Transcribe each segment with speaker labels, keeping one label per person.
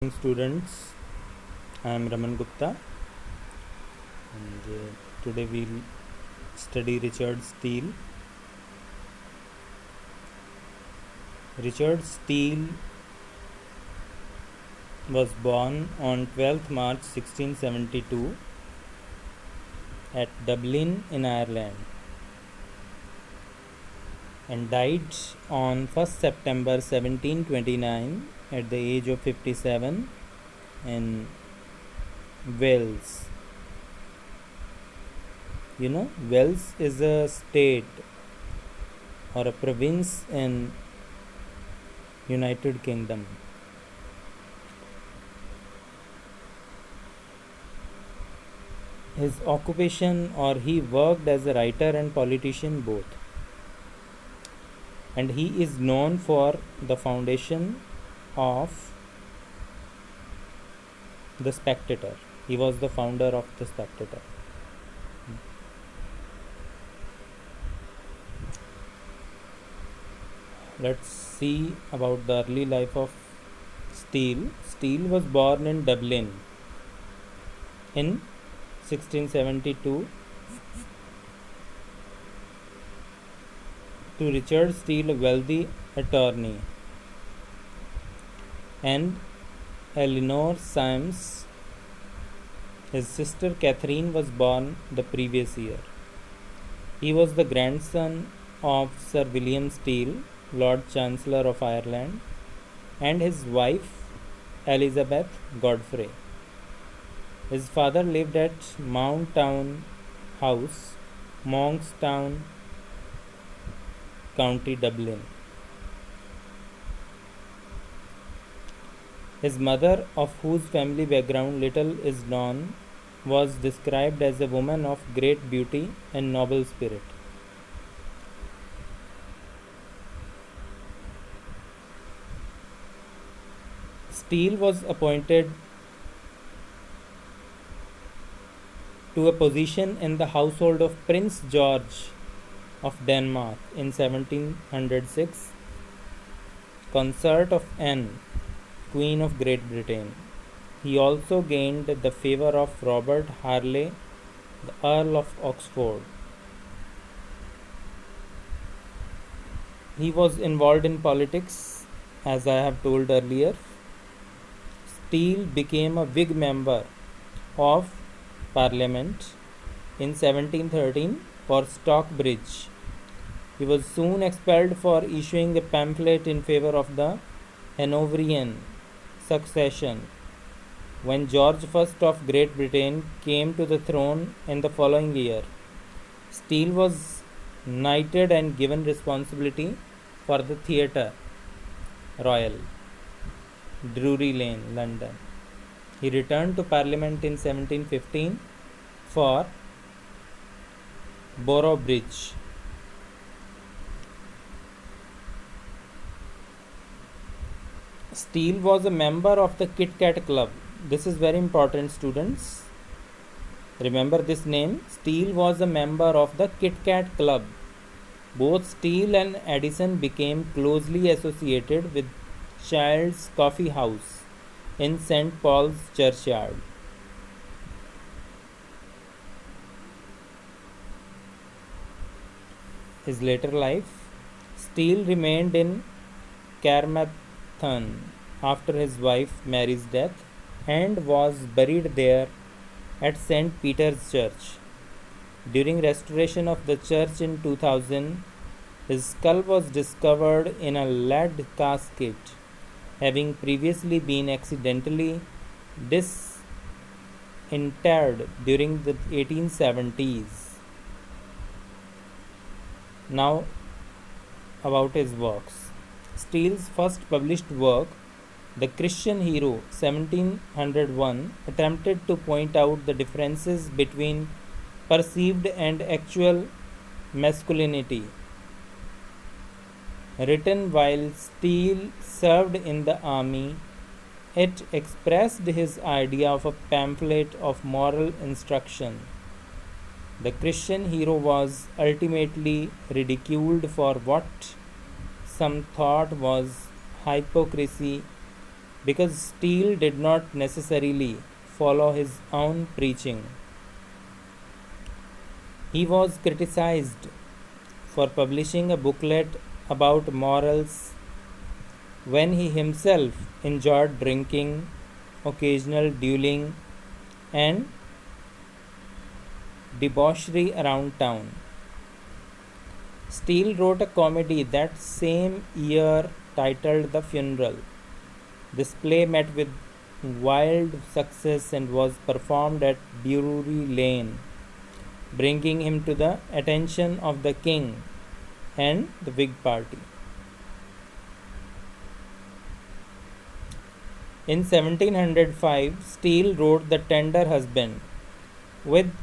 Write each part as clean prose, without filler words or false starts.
Speaker 1: morning, students. I am Raman Gupta, and today we'll study Richard Steele. Richard Steele was born on 12th March 1672 at Dublin in Ireland and died on 1st September 1729 at the age of 57 in Wales. Wales is a state or a province in United Kingdom. His occupation, or he worked as a writer and politician both, and he is known for the foundation of the Spectator. He was the founder of the Spectator. Let's see about the early life of Steele. Steele was born in Dublin in 1672 to Richard Steele, a wealthy attorney, and Eleanor Symes. His sister Catherine was born the previous year. He was the grandson of Sir William Steele, Lord Chancellor of Ireland, and his wife Elizabeth Godfrey. His father lived at Mounttown House, Monkstown, County Dublin. His mother, of whose family background little is known, was described as a woman of great beauty and noble spirit. Steele was appointed to a position in the household of Prince George of Denmark in 1706, consort of Anne, Queen of Great Britain. He also gained the favour of Robert Harley, the Earl of Oxford. He was involved in politics, as I have told earlier. Steele became a Whig member of Parliament in 1713 for Stockbridge. He was soon expelled for issuing a pamphlet in favour of the Hanoverian succession when George I of Great Britain came to the throne in the following year. Steele was knighted and given responsibility for the Theatre Royal, Drury Lane, London. He returned to Parliament in 1715 for Boroughbridge. Steele was a member of the Kit Kat Club. This is very important, students. Remember this name. Steele was a member of the Kit Kat Club. Both Steele and Addison became closely associated with Child's Coffee House in St. Paul's Churchyard. His later life. Steele remained in Carmarthen after his wife Mary's death and was buried there at St. Peter's Church. During restoration of the church in 2000, his skull was discovered in a lead casket, having previously been accidentally disinterred during the 1870s. Now, about his works. Steele's first published work, The Christian Hero, 1701, attempted to point out the differences between perceived and actual masculinity. Written while Steele served in the army, it expressed his idea of a pamphlet of moral instruction. The Christian hero was ultimately ridiculed for what some thought was hypocrisy because Steele did not necessarily follow his own preaching. He was criticized for publishing a booklet about morals when he himself enjoyed drinking, occasional dueling, and debauchery around town. Steele wrote a comedy that same year titled The Funeral. This play met with wild success and was performed at Drury Lane, bringing him to the attention of the king and the Whig party. In 1705, Steele wrote The Tender Husband with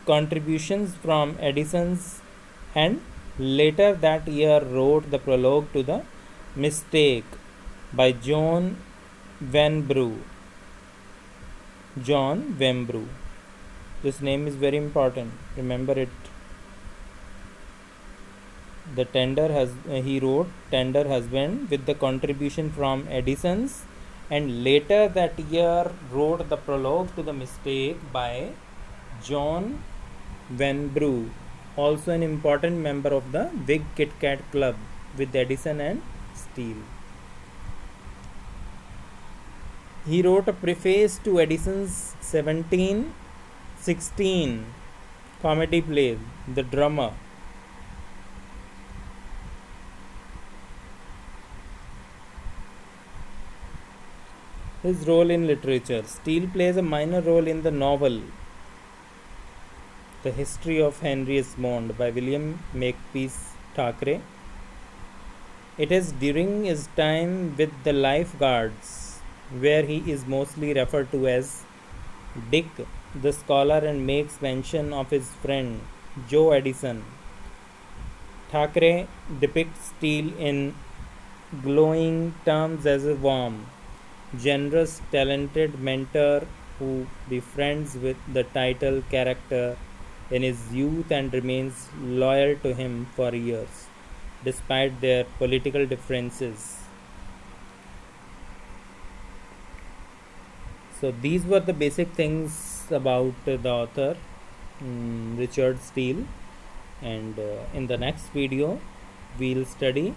Speaker 1: contributions from Addison's, and later that year wrote the prologue to The Mistake by John Vanbrugh. John Vanbrugh. This name is very important. Remember it. He wrote Tender Husband with the contribution from Addison's, and later that year wrote the prologue to The Mistake by John Vanbrugh, also an important member of the Whig Kit Kat Club with Addison and Steele. He wrote a preface to Addison's 1716 comedy play, The Drummer. His role in literature. Steele plays a minor role in the novel The History of Henry Esmond by William Makepeace Thackeray. It is during his time with the Life Guards where he is mostly referred to as Dick the Scholar and makes mention of his friend Joe Addison. Thackeray depicts Steele in glowing terms as a warm, generous, talented mentor who befriends with the title character in his youth and remains loyal to him for years, despite their political differences. So these were the basic things about the author Richard Steele, and in the next video we'll study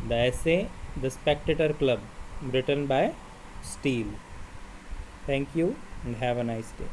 Speaker 1: the essay The Spectator Club, written by Steele. Thank you and have a nice day.